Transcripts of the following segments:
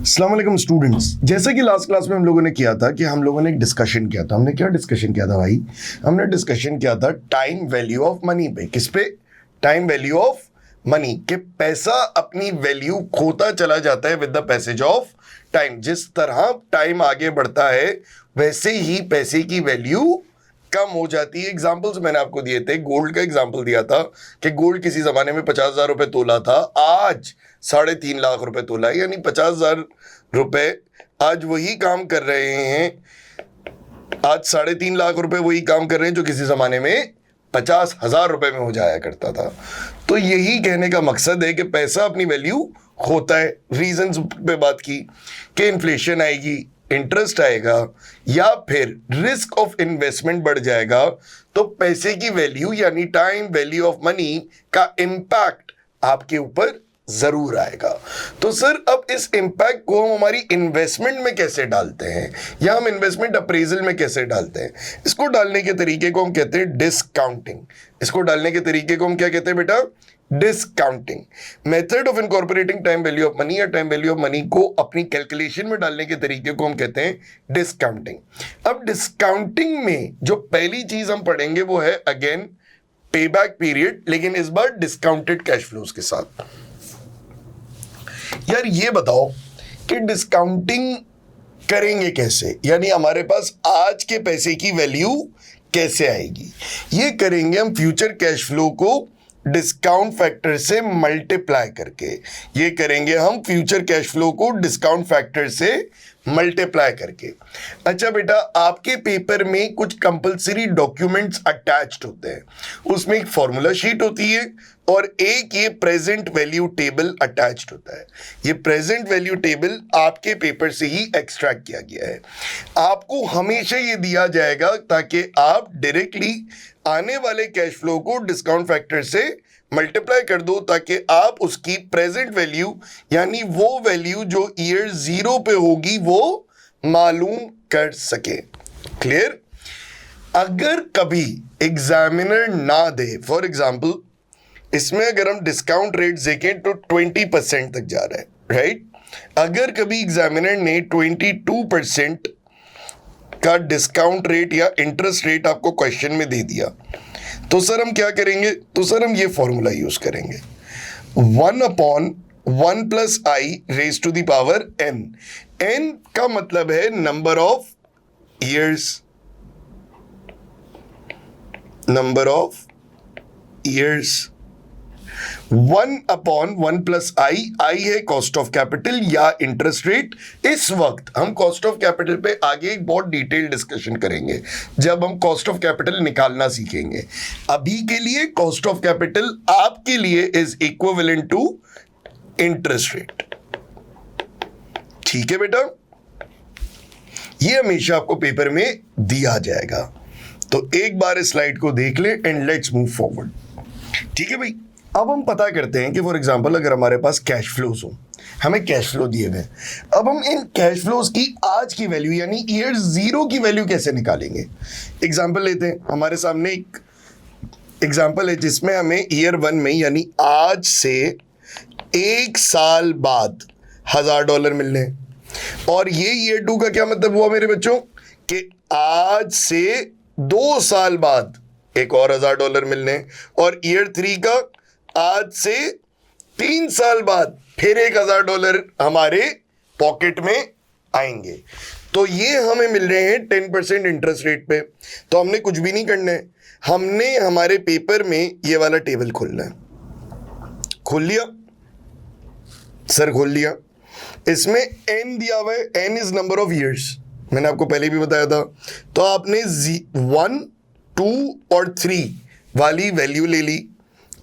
अस्सलाम वालेकुम स्टूडेंट्स। जैसे कि लास्ट क्लास में हम लोगों ने किया था कि हम लोगों ने एक डिस्कशन किया था। हमने क्या डिस्कशन किया था भाई? हमने डिस्कशन किया था टाइम वैल्यू ऑफ मनी पे। किस पे? Time value of money. कि पैसा अपनी वैल्यू खोता चला जाता है with the passage of time. जिस तरह टाइम आगे बढ़ता है वैसे ही पैसे की वैल्यू कम हो जाती है। एग्जाम्पल्स मैंने आपको दिए थे। गोल्ड का एग्जाम्पल दिया था कि गोल्ड किसी जमाने में 50,000 रुपए तोला था, आज 3.5 लाख रुपए तोला है। यानी 50,000 रुपए आज वही काम कर रहे हैं, आज 3.5 लाख रुपए वही काम कर रहे हैं जो किसी जमाने में 50,000 रुपए में हो जाया करता था। तो यही कहने का मकसद है कि पैसा अपनी वैल्यू खोता है। रीजंस पे बात की कि इन्फ्लेशन आएगी, इंटरेस्ट आएगा, या फिर रिस्क ऑफ इन्वेस्टमेंट बढ़ जाएगा, तो पैसे की वैल्यू यानी टाइम वैल्यू ऑफ मनी का इंपैक्ट आपके ऊपर जरूर आएगा। तो सर अब इस इंपैक्ट को हम हमारी इन्वेस्टमेंट में कैसे डालते हैं, या हम इन्वेस्टमेंट अप्रेजल में कैसे डालते हैं? इसको डालने के तरीके को हम कहते हैं डिस्काउंटिंग। इसको डालने के तरीके को हम क्या कहते हैं बेटा? Discounting. Method of incorporating time value of money या टाइम वैल्यू ऑफ मनी को अपनी कैलकुलेशन में डालने के तरीके को हम कहते हैं डिस्काउंटिंग। अब डिस्काउंटिंग में जो पहली चीज हम पढ़ेंगे वो है अगेन पे बैक पीरियड, लेकिन इस बार डिस्काउंटेड कैश फ्लोज के साथ। यार ये बताओ कि डिस्काउंटिंग करेंगे कैसे, यानी हमारे पास आज के पैसे की वैल्यू कैसे आएगी? ये करेंगे हम फ्यूचर कैश फ्लो को डिस्काउंट फैक्टर से मल्टीप्लाई करके। ये करेंगे हम फ्यूचर कैश फ्लो को डिस्काउंट फैक्टर से मल्टीप्लाई करके। अच्छा बेटा, आपके पेपर में कुछ कंपलसरी डॉक्यूमेंट्स अटैच्ड होते हैं। उसमें एक फॉर्मूला शीट होती है और एक ये प्रेजेंट वैल्यू टेबल अटैच्ड होता है। ये प्रेजेंट वैल्यू टेबल आपके पेपर से ही एक्सट्रैक्ट किया गया है। आपको हमेशा ये दिया जाएगा ताकि आप डायरेक्टली आने वाले कैश फ्लो को डिस्काउंट फैक्टर से मल्टीप्लाई कर दो, ताकि आप उसकी प्रेजेंट वैल्यू यानी वो वैल्यू जो ईयर 0 पे होगी वो मालूम कर सके। क्लियर? अगर कभी एग्जामिनर ना दे, फॉर एग्जाम्पल इसमें अगर हम डिस्काउंट रेट देखें तो 20% तक जा रहा है, राइट? अगर कभी एग्जामिनर ने 22% का डिस्काउंट रेट या इंटरेस्ट रेट आपको क्वेश्चन में दे दिया, तो सर हम क्या करेंगे? तो सर हम ये फॉर्मूला यूज करेंगे, 1/1 + i raised to the power n। n का मतलब है number of years, number of years. 1/1 + i, i है कॉस्ट ऑफ कैपिटल या इंटरेस्ट रेट। इस वक्त हम कॉस्ट ऑफ कैपिटल पे आगे एक बहुत डिटेल डिस्कशन करेंगे जब हम कॉस्ट ऑफ कैपिटल निकालना सीखेंगे। अभी के लिए कॉस्ट ऑफ कैपिटल आपके लिए is equivalent to interest rate. ठीक है बेटा, ये हमेशा आपको पेपर में दिया जाएगा। तो एक बार इस स्लाइड को देख ले एंड लेट्स मूव फॉरवर्ड। ठीक है भाई, अब हम पता करते हैं कि फॉर एग्जांपल अगर हमारे पास कैश फ्लोज हो, हमें कैश फ्लो दिए हुए, अब हम इन कैश फ्लोज की आज की वैल्यू यानी ईयर 0 की वैल्यू कैसे निकालेंगे? एग्जांपल लेते हैं। हमारे सामने एक एग्जांपल है जिसमें हमें ईयर 1 में यानी आज से 1 साल बाद $1,000 मिलने हैं। और ये ईयर 2 का क्या मतलब हुआ मेरे बच्चों? कि आज से 2 साल बाद एक और $1,000 मिलने, और ईयर 3 का आज से 3 साल बाद फिर $1,000 हमारे पॉकेट में आएंगे। तो ये हमें मिल रहे हैं 10% इंटरेस्ट रेट पे। तो हमने कुछ भी नहीं करना है, हमने हमारे पेपर में ये वाला टेबल खोलना है। खोल लिया सर? खोल लिया। इसमें n दिया हुआ है, n is number of years, मैंने आपको पहले भी बताया था। तो आपने 1, 2 और 3 वाली वैल्यू ले ली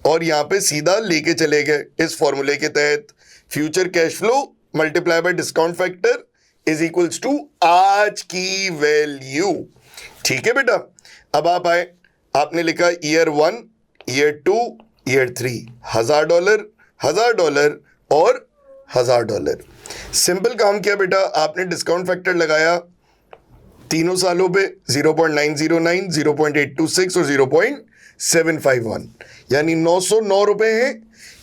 और यहां पे सीधा लेके चले गए इस फॉर्मूले के तहत। Future cash flow multiply by discount factor is equals to आज की वैल्यू। ठीक है बेटा, अब आप आए, आपने लिखा ईयर 1, ईयर 2, ईयर 3, $1,000, $1,000 और $1,000। सिंपल काम किया बेटा, आपने डिस्काउंट फैक्टर लगाया तीनों सालों पे 0.909, 0.826 और 0.751, यानी 909 रुपए हैं।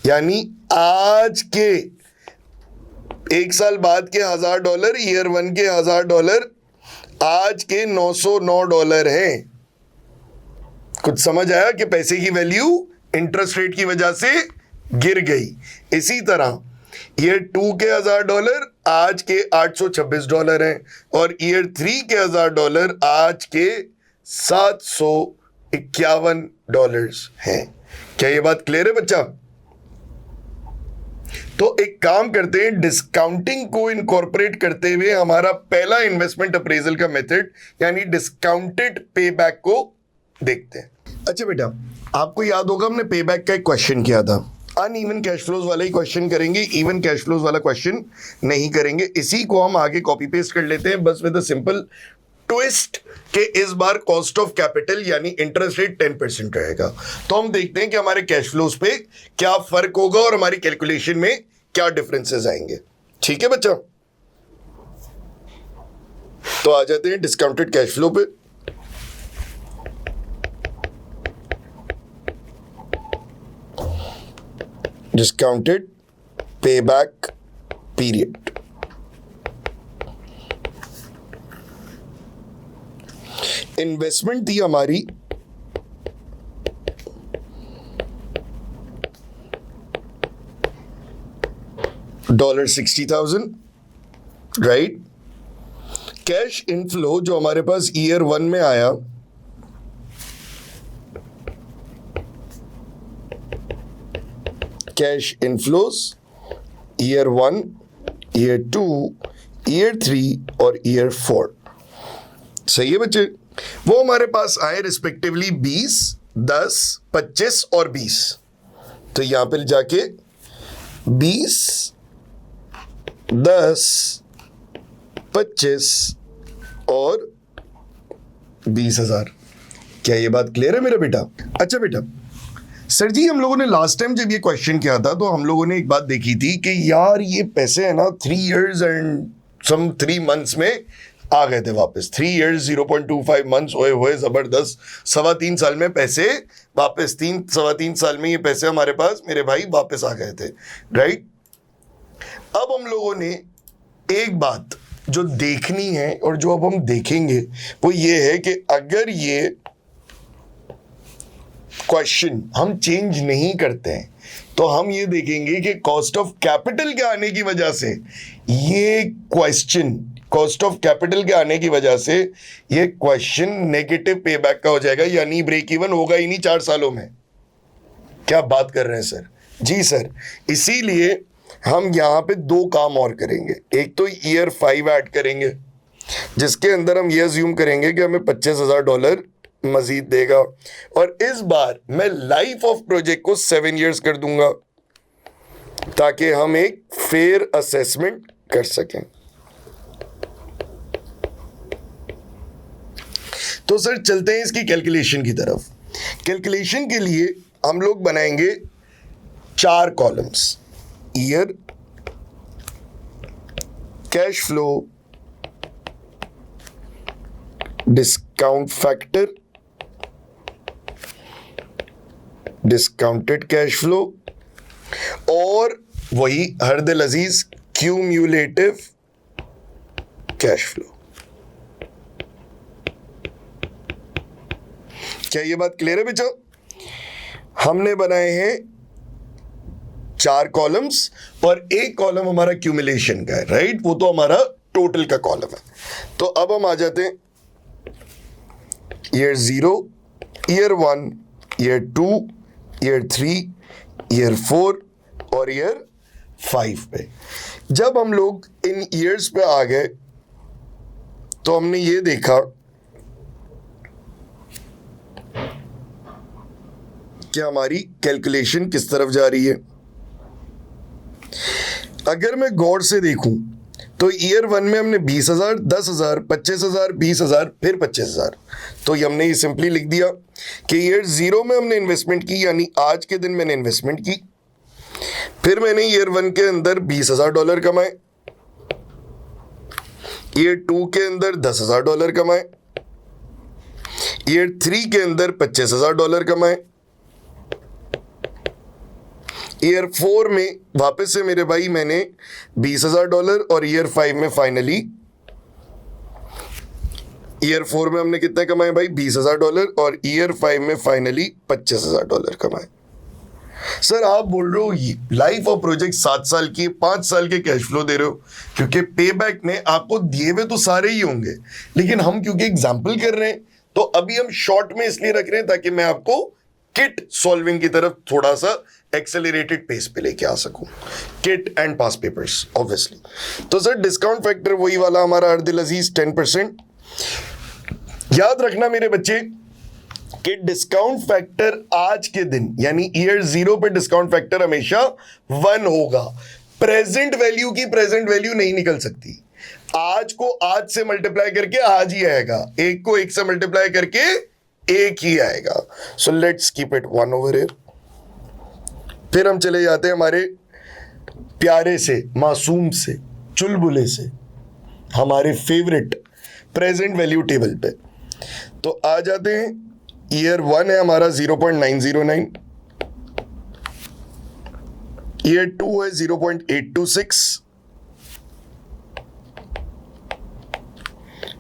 यानी आज के एक साल बाद के $1000, ईयर 1 के $1000 आज के $909 हैं। कुछ समझ आया कि पैसे की वैल्यू इंटरेस्ट रेट की वजह से गिर गई। इसी तरह ईयर 2 के $1000 आज के $826 हैं और ईयर 3 के $1000 आज के $751 हैं। क्या ये बात क्लियर है बच्चा? तो एक काम करते हैं, डिस्काउंटिंग को इनकॉर्पोरेट करते हुए हमारा पहला इन्वेस्टमेंट अप्रेजल का मेथड यानी डिस्काउंटेड पेबैक को देखते हैं। अच्छा बेटा, आपको याद होगा हमने पेबैक का एक क्वेश्चन किया था। अनइवन कैश फ्लोज वाला ही क्वेश्चन करेंगे, इवन कैश फ्लोज वाला क्वेश्चन नहीं करेंगे। इसी को हम आगे कॉपी पेस्ट कर लेते हैं, बस विद अ सिंपल ट्विस्ट के इस बार कॉस्ट ऑफ कैपिटल यानी इंटरेस्ट रेट 10% रहेगा। तो हम देखते हैं कि हमारे कैश फ्लोज पे क्या फर्क होगा और हमारी कैलकुलेशन में क्या डिफरेंसेस आएंगे। ठीक है बच्चा, तो आ जाते हैं डिस्काउंटेड कैश फ्लो पे। डिस्काउंटेड पेबैक पीरियड, इन्वेस्टमेंट थी हमारी $60,000, राइट। कैश इनफ्लो जो हमारे पास ईयर 1 में आया cash inflows year 1, year 2, year 3 और ईयर 4, सही है बच्चे। वो हमारे पास आए रिस्पेक्टिवली 20, 10, 25 और 20। तो यहां पर जाके 20, 10, 25 और 20,000। क्या ये बात क्लियर है मेरा बेटा? अच्छा बेटा, सर जी हम लोगों ने लास्ट टाइम जब ये क्वेश्चन किया था तो हम लोगों ने एक बात देखी थी कि यार ये पैसे है ना 3 years एंड सम 3 months में आ गए थे वापस। 3 years 0.25 months हुए हुए जबरदस्त। 3.25 साल में पैसे वापस, 3-3.25 साल में ये पैसे हमारे पास मेरे भाई वापस आ गए थे, राइट। अब हम लोगों ने एक बात जो देखनी है और जो अब हम देखेंगे वो ये है कि अगर ये क्वेश्चन हम चेंज नहीं करते हैं तो हम ये देखेंगे कि कॉस्ट ऑफ कैपिटल के आने की वजह से ये क्वेश्चन, कॉस्ट ऑफ कैपिटल के आने की वजह से ये क्वेश्चन नेगेटिव पेबैक का हो जाएगा, यानी ब्रेक इवन होगा ही नहीं 4 सालों में। क्या बात कर रहे हैं सर? जी सर, इसीलिए हम यहाँ पे 2 काम और करेंगे। एक तो ईयर 5 ऐड करेंगे जिसके अंदर हम ये अज्यूम करेंगे कि हमें $25,000 मजीद देगा और इस बार मैं लाइफ ऑफ प्रोजेक्ट को 7 years कर दूंगा ताकि हम एक फेयर असेसमेंट कर सकें। तो सर चलते हैं इसकी कैलकुलेशन की तरफ। कैलकुलेशन के लिए हम लोग बनाएंगे 4 columns, year, cash flow, discount factor, discounted cash flow और वही हर दिल अजीज क्यूम्यूलेटिव कैश फ्लो। क्या ये बात क्लियर है बच्चों? हमने बनाए हैं 4 कॉलम्स और एक कॉलम हमारा क्यूमुलेशन का है, राइट। वो तो हमारा टोटल का कॉलम है। तो अब हम आ जाते हैं year 0, year 1, year 2, year 3, year 4 और ईयर 5 पे। जब हम लोग इन ईयर्स पे आ गए तो हमने ये देखा कि हमारी कैलकुलेशन किस तरफ जा रही है। अगर मैं गौर से देखूं तो ईयर 1 में हमने 20,000, 10,000, 25,000, 20,000 फिर 25,000। तो हमने ये सिंपली लिख दिया कि ईयर 0 में हमने इन्वेस्टमेंट की, यानी आज के दिन मैंने इन्वेस्टमेंट की। फिर मैंने ईयर 1 के अंदर $20,000 कमाए, ईयर 2 के अंदर $10,000 कमाए, ईयर 3 के अंदर $25,000 कमाए, ईयर 4 में वापस से मेरे भाई मैंने $20,000 और ईयर 5 में फाइनली ईयर 4 में हमने कितने कमाए भाई $20,000 और ईयर 5 में फाइनली $25,000 कमाए। सर आप बोल रहे हो लाइफ ऑफ प्रोजेक्ट 7 साल की 5 साल के कैश फ्लो दे रहे हो, क्योंकि पे बैक में आपको दिए हुए तो सारे ही होंगे, लेकिन हम क्योंकि एग्जाम्पल कर रहे हैं तो अभी हम शॉर्ट में इसलिए रख रहे हैं ताकि मैं आपको किट सॉल्विंग की तरफ थोड़ा सा एक्सेलरेटेड पेस पे लेके आ सकूं, kit and pass papers obviously. तो सर डिस्काउंट फैक्टर वही वाला हमारा अर्दिल अजीज 10%। याद रखना मेरे बच्चे कि डिस्काउंट फैक्टर आज के दिन यानी ईयर 0 पे डिस्काउंट फैक्टर हमेशा 1 होगा। प्रेजेंट वैल्यू की प्रेजेंट वैल्यू नहीं निकल सकती। आज को आज से मल्टीप्लाई करके आज ही आएगा, एक को एक से मल्टीप्लाई करके एक ही आएगा। So let's keep it 1 over here. फिर हम चले जाते हैं हमारे प्यारे से मासूम से चुलबुले से हमारे फेवरेट प्रेजेंट वैल्यू टेबल पे। तो आ जाते हैं, ईयर 1 है हमारा 0.909, ईयर 2 है 0.826,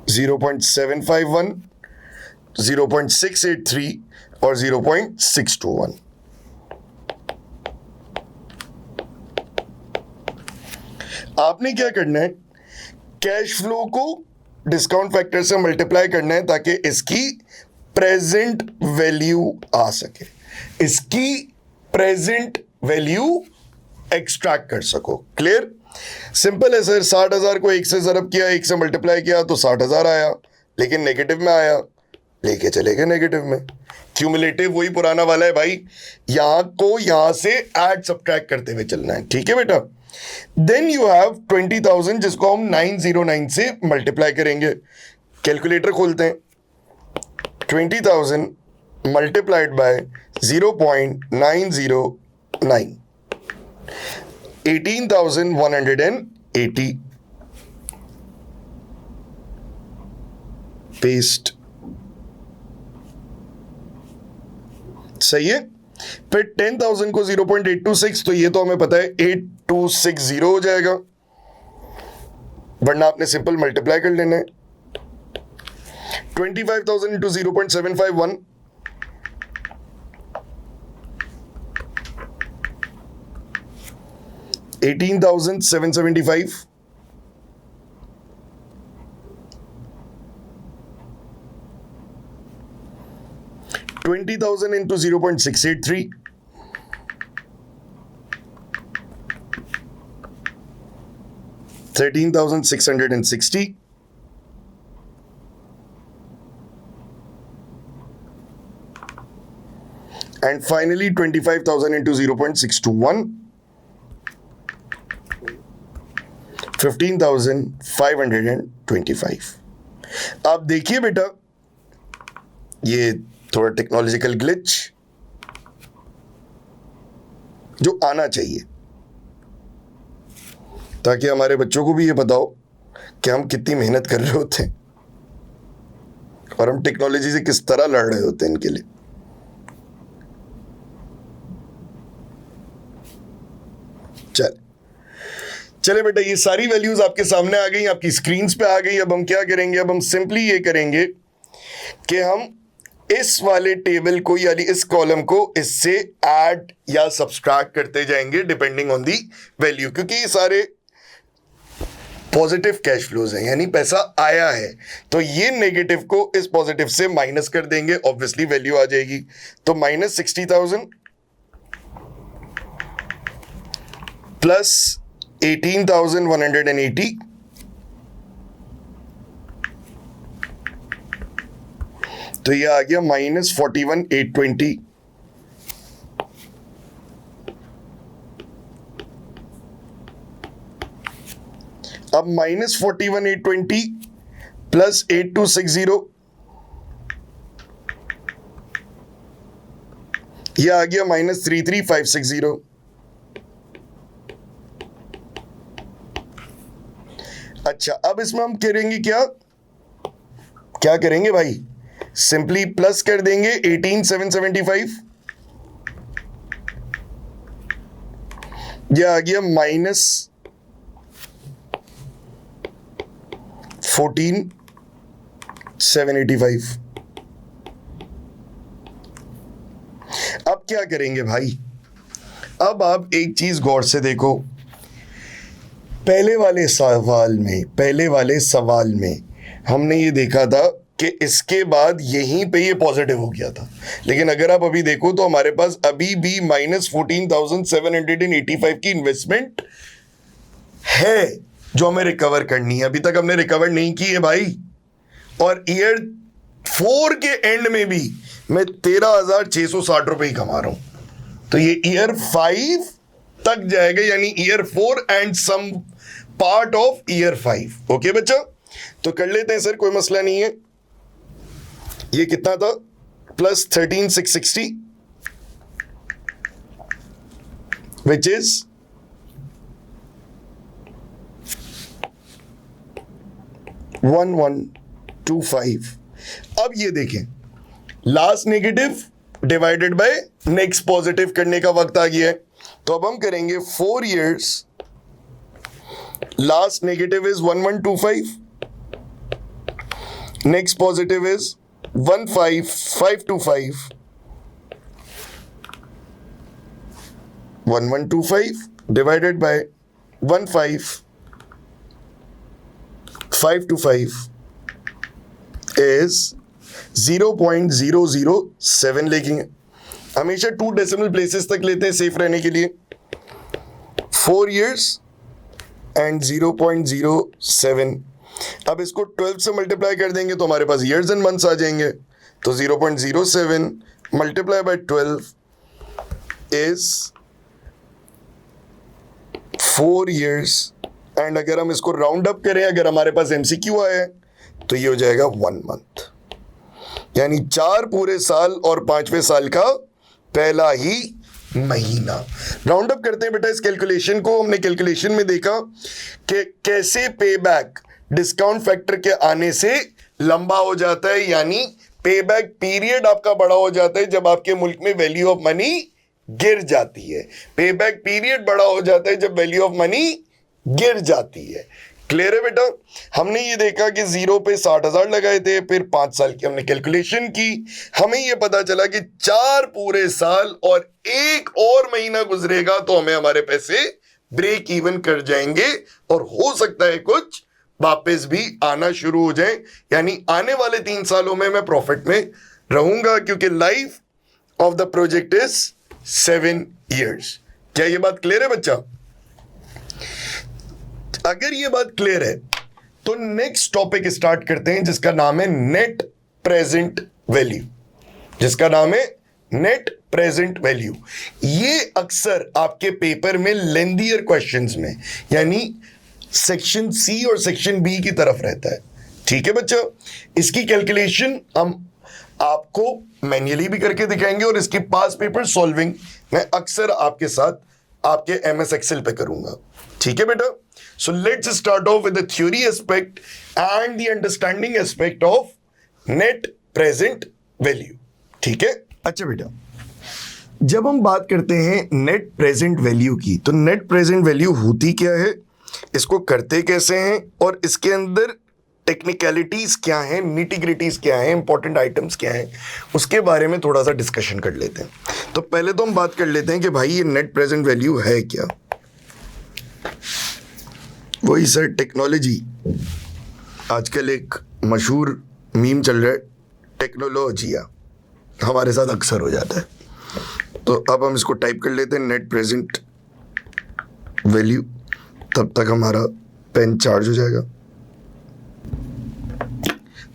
0.751, 0.683 और 0.621। आपने क्या करना है, कैश फ्लो को डिस्काउंट फैक्टर से मल्टीप्लाई करना है ताकि इसकी प्रेजेंट वैल्यू आ सके, इसकी प्रेजेंट वैल्यू एक्सट्रैक्ट कर सको। क्लियर? सिंपल है सर। 60,000 को 1 से ज़रब किया, 1 से मल्टीप्लाई किया तो 60,000 आया, लेकिन नेगेटिव में आया, लेके चले गए नेगेटिव में। क्यूमुलेटिव वही पुराना वाला है भाई, यहां को यहां से ऐड सब्ट्रैक्ट करते हुए चलना है। ठीक है बेटा? देन यू हैव 20,000 जिसको हम 909 से मल्टीप्लाई करेंगे। कैलकुलेटर खोलते हैं। 20,000 मल्टीप्लाइड बाय 0.909, 18,180 पेस्ट। सही है। फिर 10,000 को 0.826, तो ये तो हमें पता है 8260 हो जाएगा, वरना आपने सिंपल मल्टीप्लाई कर लेना है। 25,000 into 0.751, 18,775, $20,000 into 0.683, 13,660, and finally 25,000 into 0.621, 15,525। आप देखिए बेटा, ये थोड़ा टेक्नोलॉजिकल ग्लिच जो आना चाहिए ताकि हमारे बच्चों को भी ये बताओ कि हम कितनी मेहनत कर रहे होते हैं और हम टेक्नोलॉजी से किस तरह लड़ रहे होते हैं इनके लिए। चले बेटा, ये सारी वैल्यूज आपके सामने आ गई, आपकी स्क्रीन पे आ गई। अब हम क्या करेंगे, अब हम सिंपली ये करेंगे कि हम इस वाले टेबल को यानी इस कॉलम को इससे ऐड या सब्सट्रैक्ट करते जाएंगे डिपेंडिंग ऑन दी वैल्यू, क्योंकि ये सारे पॉजिटिव कैश फ्लोज हैं, यानी पैसा आया है। तो ये नेगेटिव को इस पॉजिटिव से माइनस कर देंगे, ऑब्वियसली वैल्यू आ जाएगी। तो -60,000 प्लस 18,180 तो ये आ गया -41,820। अब -41,820 प्लस 8260 ये आ गया -33,560। अच्छा, अब इसमें हम करेंगे क्या करेंगे भाई, सिंपली प्लस कर देंगे 18,775 ये आ गया -14,785। अब क्या करेंगे भाई? अब आप एक चीज गौर से देखो, पहले वाले सवाल में हमने ये देखा था कि इसके बाद यहीं पे ये पॉजिटिव हो गया था, लेकिन अगर आप अभी देखो तो हमारे पास अभी भी -14,785 की इन्वेस्टमेंट है जो हमें रिकवर करनी है। अभी तक हमने रिकवर नहीं की है भाई, और ईयर 4 के एंड में भी मैं 13,660 रुपए ही कमा रहा हूं, तो ये ईयर 5 तक जाएगा, यानी year 4 and some part of year 5। Okay बच्चा, तो कर लेते हैं सर, कोई मसला नहीं है। ये कितना था? +13,660 विच इज 1125। अब ये देखें, last negative divided by next positive करने का वक्त आ गया है, तो अब हम करेंगे 4 years, last negative is 1125, next positive is 15,525, 1125 divided by 15,525 is 0.007 लेंगे। हमेशा 2 डेसिमल प्लेसेस तक लेते हैं सेफ रहने के लिए। 4 years एंड 0.07। अब इसको 12 से मल्टीप्लाई कर देंगे तो हमारे पास ईयर्स एंड मंथ्स आ जाएंगे, तो 0.07 multiply by 12 is 4 years, and अगर हम इसको राउंड अप करें, अगर हमारे पास एमसीक्यू आया तो ये हो जाएगा 1 month, यानी 4 पूरे साल और 5वें साल का पहला ही महीना। राउंड अप करते हैं बेटा इस कैलकुलेशन को। हमने कैलकुलेशन में देखा कि कैसे पे बैक डिस्काउंट फैक्टर के आने से लंबा हो जाता है, यानी पे बैक पीरियड आपका बड़ा हो जाता है जब आपके मुल्क में वैल्यू ऑफ मनी गिर जाती है। पे बैक पीरियड बड़ा हो जाता है जब वैल्यू ऑफ मनी गिर जाती है। क्लियर है बेटा? हमने ये देखा कि 0 पे 60,000 लगाए थे, फिर 5 साल की हमने कैलकुलेशन की, हमें ये पता चला कि 4 पूरे साल और 1 और महीना गुजरेगा तो हमें हमारे पैसे ब्रेक इवन कर जाएंगे, और हो सकता है कुछ वापस भी आना शुरू हो जाए, यानी आने वाले 3 सालों में मैं प्रॉफिट में रहूंगा, क्योंकि life of the project is 7 years। क्या ये बात क्लियर है बच्चा? अगर ये बात क्लियर है तो नेक्स्ट टॉपिक स्टार्ट करते हैं, जिसका नाम है नेट प्रेजेंट वैल्यू। जिसका नाम है नेट प्रेजेंट वैल्यू। ये अक्सर आपके पेपर में लेंदियर क्वेश्चंस में, यानी सेक्शन सी और सेक्शन बी की तरफ रहता है। ठीक है बच्चों, इसकी कैलकुलेशन हम आपको मैन्युअली भी करके दिखाएंगे, और इसकी पास पेपर सॉल्विंग मैं अक्सर आपके साथ आपके MS Excel पे करूंगा। ठीक है बेटा? So let's start off with the theory aspect and the understanding aspect of net present value। ठीक है? अच्छा बेटा, जब हम बात करते हैं नेट प्रेजेंट वैल्यू की, तो नेट प्रेजेंट वैल्यू होती क्या है, इसको करते कैसे हैं, और इसके अंदर टेक्निकलिटीज क्या हैं, निटिग्रिटीज क्या हैं, इंपॉर्टेंट आइटम्स क्या हैं, उसके बारे में थोड़ा सा डिस्कशन कर लेते हैं। तो पहले तो हम बात कर लेते हैं कि भाई ये नेट प्रेजेंट वैल्यू है क्या। वही सर, टेक्नोलॉजी। आजकल एक मशहूर मीम चल रहा है, टेक्नोलॉजिया, हमारे साथ अक्सर हो जाता है। तो अब हम इसको टाइप कर लेते हैं, नेट प्रेजेंट वैल्यू। तब तक हमारा पेन चार्ज हो जाएगा।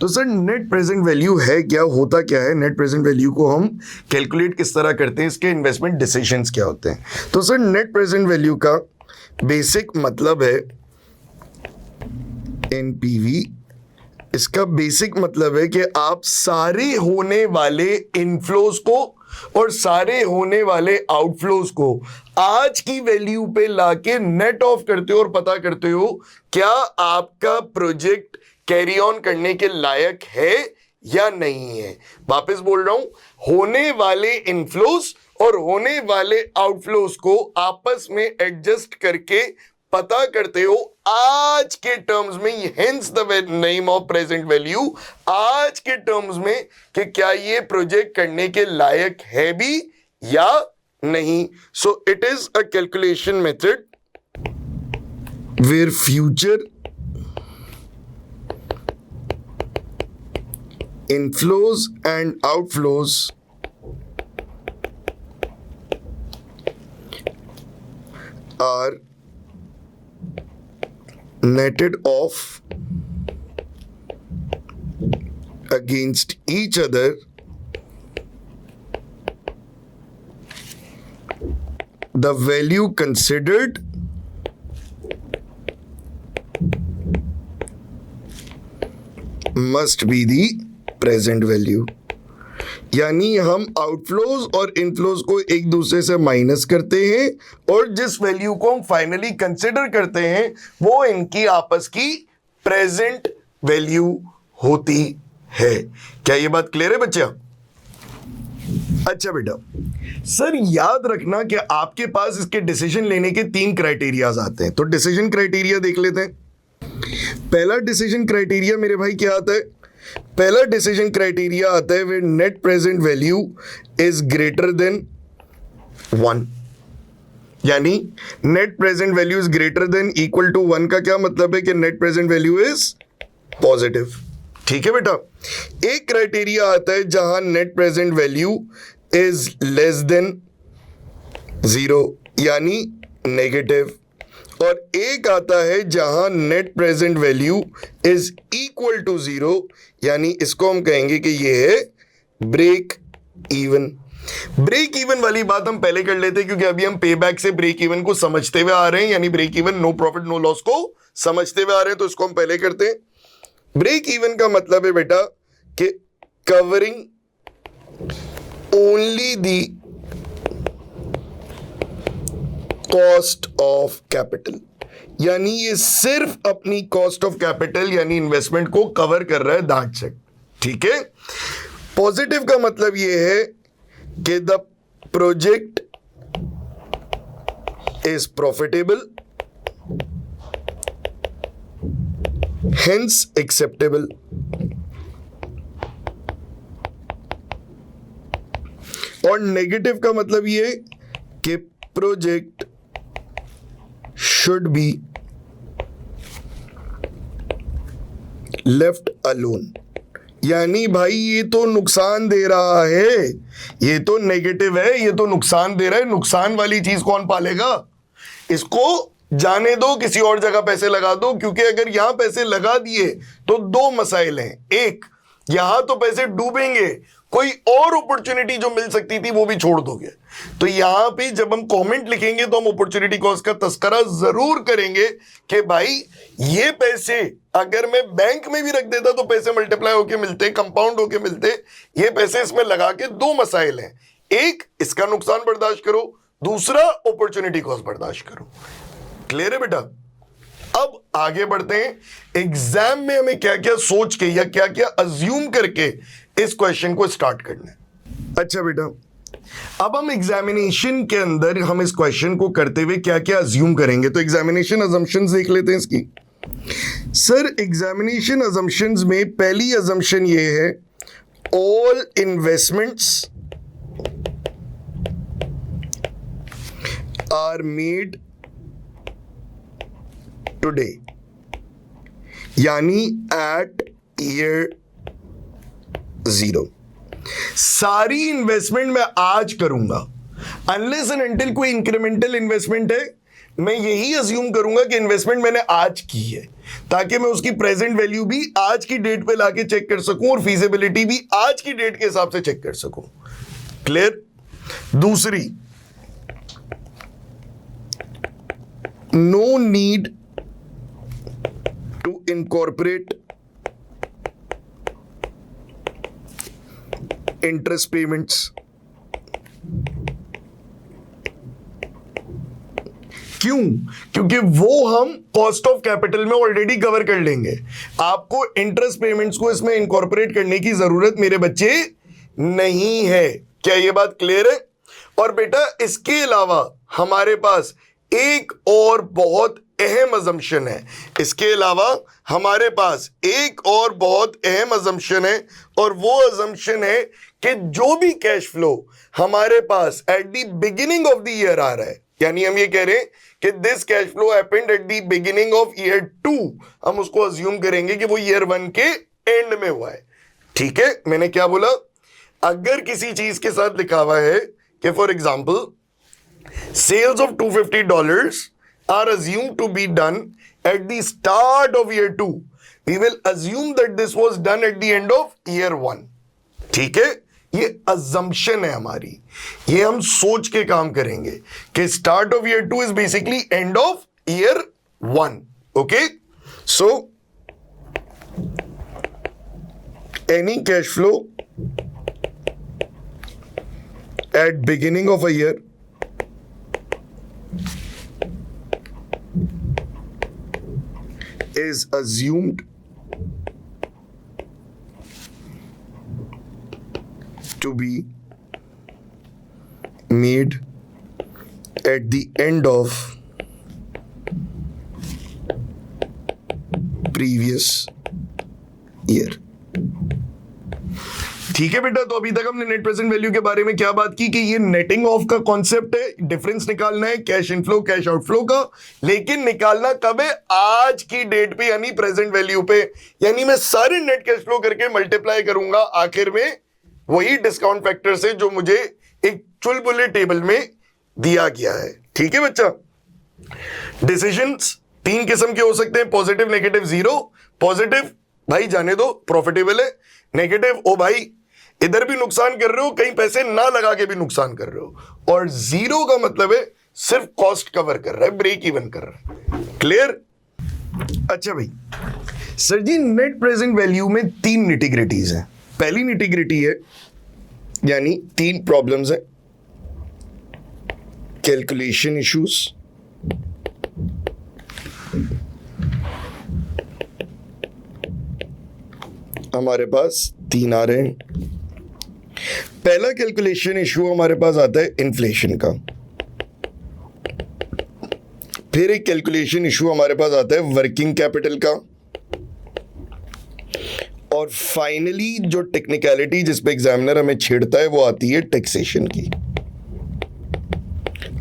तो सर नेट प्रेजेंट वैल्यू है क्या, होता क्या है, नेट प्रेजेंट वैल्यू को हम कैलकुलेट किस तरह करते हैं, इसके इन्वेस्टमेंट डिसीजंस क्या होते हैं। तो सर नेट प्रेजेंट वैल्यू का बेसिक मतलब है NPV। इसका बेसिक मतलब है कि आप सारे होने वाले इनफ्लोज को और सारे होने वाले आउटफ्लोज को आज की वैल्यू पे लाके नेट ऑफ करते हो और पता करते हो क्या आपका प्रोजेक्ट कैरी ऑन करने के लायक है या नहीं है। वापस बोल रहा हूं, होने वाले इनफ्लोज और होने वाले आउटफ्लोज को आपस में एडजस्ट करके पता करते हो आज के टर्म्स में, hence the name of present value, आज के टर्म्स में कि क्या ये प्रोजेक्ट करने के लायक है भी या नहीं. So it is a calculation method where future inflows and outflows are netted off against each other the value considered must be the present value. यानी हम आउटफ्लोज और इनफ्लोज को एक दूसरे से माइनस करते हैं और जिस वैल्यू को हम फाइनली कंसिडर करते हैं वो इनकी आपस की प्रेजेंट वैल्यू होती है. क्या ये बात क्लियर है बच्चा? अच्छा बेटा, सर याद रखना कि आपके पास इसके डिसीजन लेने के 3 क्राइटेरियाज आते हैं. तो डिसीजन क्राइटेरिया देख लेते हैं. पहला डिसीजन क्राइटेरिया मेरे भाई क्या आता है? पहला डिसीजन क्राइटेरिया आता है when net present value is greater than 1. यानी net present value is greater than equal to 1 का क्या मतलब है कि net present value is positive. ठीक है बेटा. एक क्राइटेरिया आता है जहां net present value is less than 0 यानी नेगेटिव, और एक आता है जहां net present value is equal to 0 यानी इसको हम कहेंगे कि ये है ब्रेक इवन. ब्रेक इवन वाली बात हम पहले कर लेते हैं क्योंकि अभी हम पे बैक से ब्रेक इवन को समझते हुए आ रहे हैं, यानी break even no profit no loss को समझते हुए आ रहे हैं, तो इसको हम पहले करते हैं. ब्रेक इवन का मतलब है बेटा कि covering only the cost of capital, यानी ये सिर्फ अपनी कॉस्ट ऑफ कैपिटल यानी इन्वेस्टमेंट को कवर कर रहा है दैट्स इट. ठीक है. पॉजिटिव का मतलब ये है कि the project is profitable hence acceptable. और नेगेटिव का मतलब ये कि project should be left alone. यानी भाई ये तो नुकसान दे रहा है, ये तो नेगेटिव है, ये तो नुकसान दे रहा है. नुकसान वाली चीज कौन पालेगा? इसको जाने दो, किसी और जगह पैसे लगा दो, क्योंकि अगर यहां पैसे लगा दिए तो 2 मसाइल हैं. एक, यहां तो पैसे डूबेंगे, कोई और अपॉर्चुनिटी जो मिल सकती थी वो भी छोड़ दोगे. तो यहां पे जब हम कमेंट लिखेंगे तो हम अपॉर्चुनिटी कॉस्ट का तस्करा जरूर करेंगे कि भाई ये पैसे अगर मैं बैंक में भी रख देता तो पैसे मल्टीप्लाई होके मिलते, कंपाउंड होके मिलते. ये पैसे इसमें लगा के 2 मसाइल हैं. एक, इसका नुकसान बर्दाश्त करो, दूसरा अपॉर्चुनिटी कॉस्ट बर्दाश्त करो. क्लियर है बेटा? अब आगे बढ़ते हैं. एग्जाम में हमें क्या क्या सोच के या क्या क्या अज्यूम करके इस क्वेश्चन को स्टार्ट करना है. अच्छा बेटा, अब हम एग्जामिनेशन के अंदर हम इस क्वेश्चन को करते हुए क्या क्या अज्यूम करेंगे. तो एग्जामिनेशन अजम्पशंस देख लेते हैं इसकी. सर एग्जामिनेशन अजम्पशंस में पहली अजम्पशन ये है, all investments are made today, यानी एट ईयर 0. सारी इन्वेस्टमेंट मैं आज करूंगा, अनलेस एंड अनटिल कोई इंक्रीमेंटल इन्वेस्टमेंट है मैं यही अज्यूम करूंगा कि इन्वेस्टमेंट मैंने आज की है, ताकि मैं उसकी प्रेजेंट वैल्यू भी आज की डेट पे लाके चेक कर सकूं और फीजिबिलिटी भी आज की डेट के हिसाब से चेक कर सकूं. क्लियर? दूसरी, no need to incorporate interest payments. क्यों? क्योंकि वो हम कॉस्ट ऑफ कैपिटल में ऑलरेडी कवर कर लेंगे. आपको इंटरेस्ट पेमेंट्स को इसमें इनकॉर्पोरेट करने की जरूरत मेरे बच्चे नहीं है. क्या ये बात क्लियर है? और बेटा इसके अलावा हमारे पास एक और बहुत अहम अजम्पशन है, इसके अलावा हमारे पास एक और बहुत अहम अजम्पशन है, और वो अजम्पशन है कि जो भी कैश फ्लो हमारे पास at the beginning of the year आ रहा है, यानी हम ये कह रहे हैं कि this cash flow happened at the beginning of year 2, हम उसको अज्यूम करेंगे कि वो ईयर 1 के एंड में हुआ है। ठीक है, मैंने क्या बोला, अगर किसी चीज के साथ लिखा हुआ है कि for example sales of $250 are assumed to be done at the start of year 2, we will assume that this was done at the end of year 1. ठीक है, ये assumption है हमारी, ये हम सोच के काम करेंगे कि start of year 2 is basically end of year 1. Okay, so any cash flow at beginning of a year is assumed to be made at the end of previous year. ठीक है बेटा, तो अभी तक हमने नेट प्रेजेंट वैल्यू के बारे में क्या बात की कि ये नेटिंग ऑफ का कॉन्सेप्ट है, डिफरेंस निकालना है कैश इनफ्लो कैश आउटफ्लो का, लेकिन निकालना कब है, आज की डेट पे यानी प्रेजेंट वैल्यू पे, यानी मैं सारे नेट कैश फ्लो करके मल्टीप्लाई करूंगा आखिर में वही डिस्काउंट फैक्टर से जो मुझे एक चुलबुले टेबल में दिया गया है। ठीक है बच्चा, डिसीजंस 3 किस्म के हो सकते हैं, पॉजिटिव नेगेटिव जीरो। पॉजिटिव भाई जाने दो प्रॉफिटेबल है, नेगेटिव ओ भाई इधर भी नुकसान कर रहे हो, कहीं पैसे ना लगा के भी नुकसान कर रहे हो, और जीरो का मतलब है सिर्फ कॉस्ट कवर कर रहा है, ब्रेक इवन कर रहा है। क्लियर? अच्छा भाई, सर जी नेट प्रेजेंट वैल्यू में 3 निटिग्रिटीज हैं। पहली निटिग्रिटी है यानी 3 प्रॉब्लम्स है, कैलकुलेशन इश्यूज, हमारे पास 3 आ रहे हैं। पहला कैलकुलेशन इशू हमारे पास आता है इन्फ्लेशन का, फिर एक कैलकुलेशन इशू हमारे पास आता है वर्किंग कैपिटल का, और फाइनली जो टेक्निकलिटी जिस पे एग्जामिनर हमें छेड़ता है वो आती है टैक्सेशन की।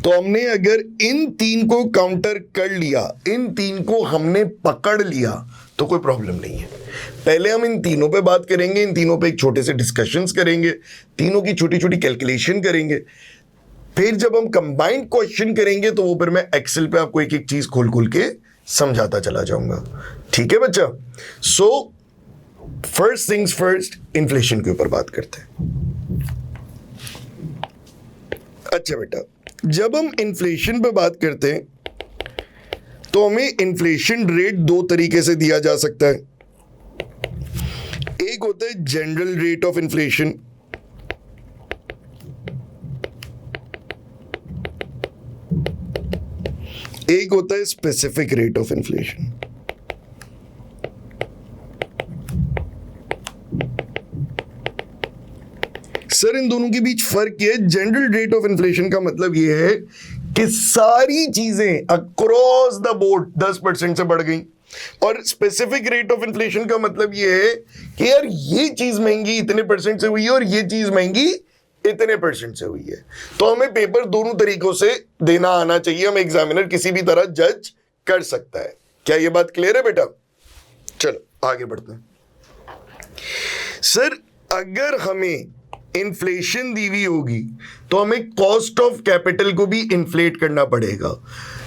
तो हमने अगर इन 3 को काउंटर कर लिया, इन 3 को हमने पकड़ लिया तो कोई प्रॉब्लम नहीं है। पहले हम इन तीनों पे बात करेंगे, इन तीनों पे एक छोटे से डिस्कशंस करेंगे, तीनों की छोटी छोटी कैलकुलेशन करेंगे, फिर जब हम कंबाइंड क्वेश्चन करेंगे तो वो फिर मैं एक्सेल पे आपको एक एक चीज खोल खोल के समझाता चला जाऊंगा। ठीक है बच्चा? So first things first, inflation के ऊपर बात करते हैं। अच्छा बेटा, जब हम इन्फ्लेशन पे बात करते हैं तो हमें इन्फ्लेशन रेट 2 तरीके से दिया जा सकता है। एक होता है जनरल रेट ऑफ इन्फ्लेशन, एक होता है specific rate of inflation. Sir इन दोनों के बीच फर्क क्या है? जनरल रेट ऑफ इन्फ्लेशन का मतलब यह है कि सारी चीजें अक्रॉस द बोर्ड 10% से बढ़ गई, और स्पेसिफिक रेट ऑफ इन्फ्लेशन का मतलब यह है कि यार ये चीज महंगी इतने % से हुई है और ये चीज महंगी इतने % से हुई है। तो हमें पेपर दोनों तरीकों से देना आना चाहिए, हमें एग्जामिनर किसी भी तरह जज कर सकता है। क्या ये बात क्लियर है बेटा? चलो आगे बढ़ते हैं। सर अगर हमें इन्फ्लेशन दी हुई होगी तो हमें कॉस्ट ऑफ कैपिटल को भी इन्फ्लेट करना पड़ेगा।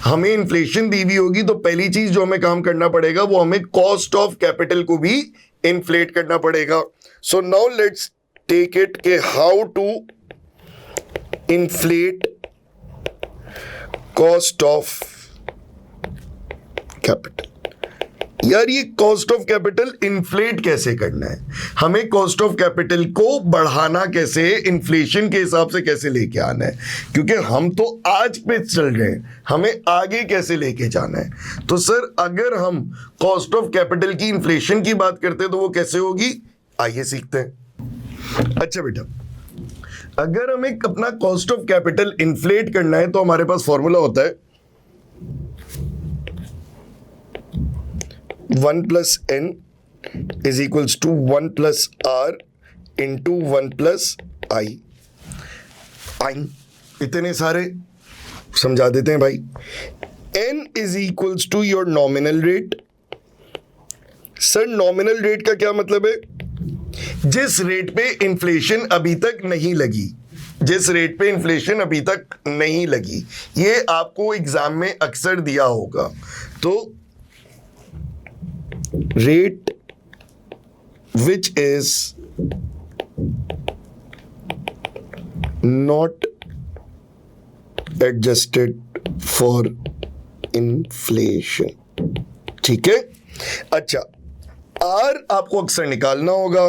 हमें इन्फ्लेशन दी हुई होगी तो पहली चीज जो हमें काम करना पड़ेगा वो हमें कॉस्ट ऑफ कैपिटल को भी इन्फ्लेट करना पड़ेगा। So now let's take it के how to inflate cost of capital. यार ये कॉस्ट ऑफ कैपिटल इन्फ्लेट कैसे करना है, हमें कॉस्ट ऑफ कैपिटल को बढ़ाना कैसे, इन्फ्लेशन के हिसाब से कैसे लेके आना है, क्योंकि हम तो आज पे चल रहे हैं, हमें आगे कैसे लेके जाना है। तो सर अगर हम कॉस्ट ऑफ कैपिटल की इन्फ्लेशन की बात करते हैं तो वो कैसे होगी, आइए सीखते हैं। अच्छा बेटा, अगर हमें अपना कॉस्ट ऑफ कैपिटल इन्फ्लेट करना है तो हमारे पास फॉर्मूला होता है 1 + n is equals to 1 + r into 1 + i। इतने सारे समझा देते हैं भाई। n is equals to your nominal rate. Sir nominal rate का क्या मतलब है? जिस रेट पे इन्फ्लेशन अभी तक नहीं लगी, जिस रेट पे इन्फ्लेशन अभी तक नहीं लगी, ये आपको एग्जाम में अक्सर दिया होगा। तो rate which is not adjusted for inflation. ठीक है, अच्छा R आपको अक्सर निकालना होगा।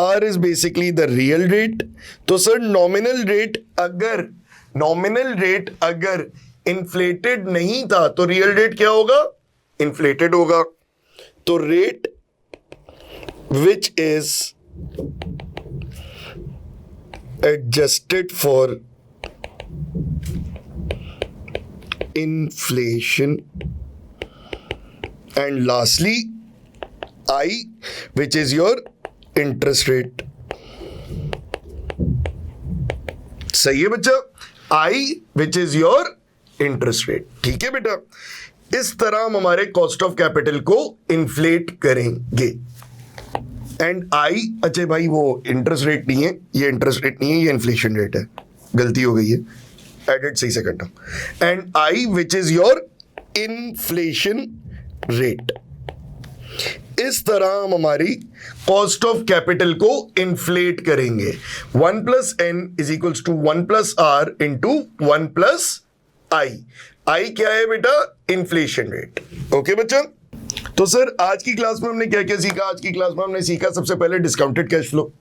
R is basically the real rate. तो सर नॉमिनल रेट अगर इन्फ्लेटेड नहीं था तो रियल रेट क्या होगा? इन्फ्लेटेड होगा। तो rate which is adjusted for inflation and lastly I, which is your interest rate। सही है बच्चा? I, which is your interest rate। ठीक है बेटा, इस तरह हम हमारे कॉस्ट ऑफ कैपिटल को इन्फ्लेट करेंगे। एंड I, अच्छा भाई वो इंटरेस्ट रेट नहीं है, ये इंटरेस्ट रेट नहीं है, ये इन्फ्लेशन रेट है, गलती हो गई है, एडिट सही से करना। And I, which is your inflation rate. इस तरह हम हमारी कॉस्ट ऑफ कैपिटल को इन्फ्लेट करेंगे। 1 + n is equals to 1 + r into 1 + i। i क्या है बेटा? Inflation rate. ओके बच्चा, तो सर आज की क्लास में हमने क्या क्या सीखा? आज की क्लास में हमने सीखा सबसे पहले discounted cash flow.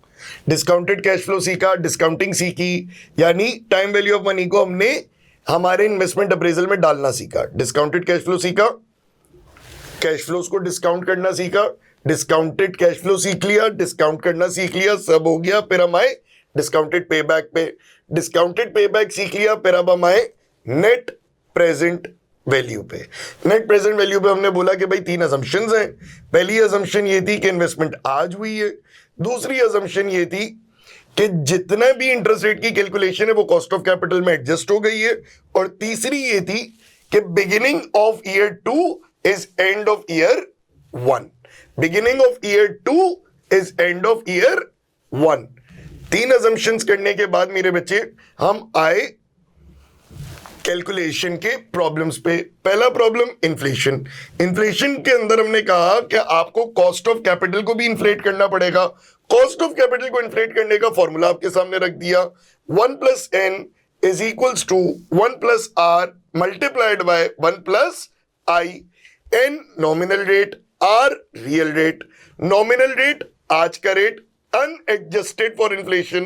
Discounted cash flow सीखा, डिस्काउंटिंग सीखी, यानी टाइम वैल्यू ऑफ मनी को हमने हमारे इन्वेस्टमेंट अप्रेजल में डालना सीखा। डिस्काउंटेड कैश फ्लो सीखा, कैश फ्लोज को डिस्काउंट करना सीखा, डिस्काउंटेड कैश फ्लो सीख लिया, डिस्काउंट करना सीख लिया, सब हो गया। फिर हम आए डिस्काउंटेड पे बैक पे, डिस्काउंटेड पे बैक सीख लिया। फिर अब हम आए नेट प्रेजेंट वैल्यू पे। नेट प्रेजेंट वैल्यू पे हमने बोला कि भाई 3 असम्पशंस हैं। पहली असम्पशन ये थी कि इन्वेस्टमेंट आज हुई है। दूसरी असम्पशन ये थी कि जितना भी इंटरेस्ट रेट की कैलकुलेशन है वो कॉस्ट ऑफ कैपिटल में एडजस्ट हो गई है। और तीसरी ये थी कि beginning of year 2 is end of year 1, beginning of year 2 is end of year 1। 3 assumptions करने के बाद मेरे बच्चे हम आए कैलकुलेशन के प्रॉब्लम्स पे। पहला प्रॉब्लम इन्फ्लेशन। इन्फ्लेशन के अंदर हमने कहा कि आपको कॉस्ट ऑफ कैपिटल को भी इन्फ्लेट करना पड़ेगा। कॉस्ट ऑफ कैपिटल को इन्फ्लेट करने का फॉर्मूला आपके सामने रख दिया, 1 + n is equals to 1 + r multiplied by 1 + i। n nominal rate, r real rate. Nominal rate आज का rate unadjusted for inflation,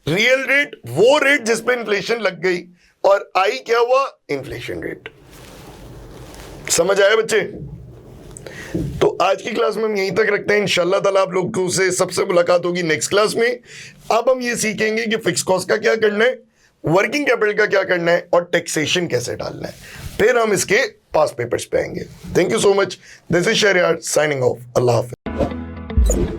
real rate वो रेट जिस पे इन्फ्लेशन लग गई, और i क्या हुआ? Inflation rate. समझ आया बच्चे? तो आज की क्लास में हम यहीं तक रखते हैं। इंशाल्लाह ताला आप लोगों से सबसे मुलाकात होगी नेक्स्ट क्लास में। अब हम ये सीखेंगे कि फिक्स कॉस्ट का क्या करना है, वर्किंग कैपिटल का क्या करना है, और टैक्सेशन कैसे डालना है। फिर हम इसके पास पेपर्स पे आएंगे। Thank you so much. This is Shahryar signing off. Allah Hafiz.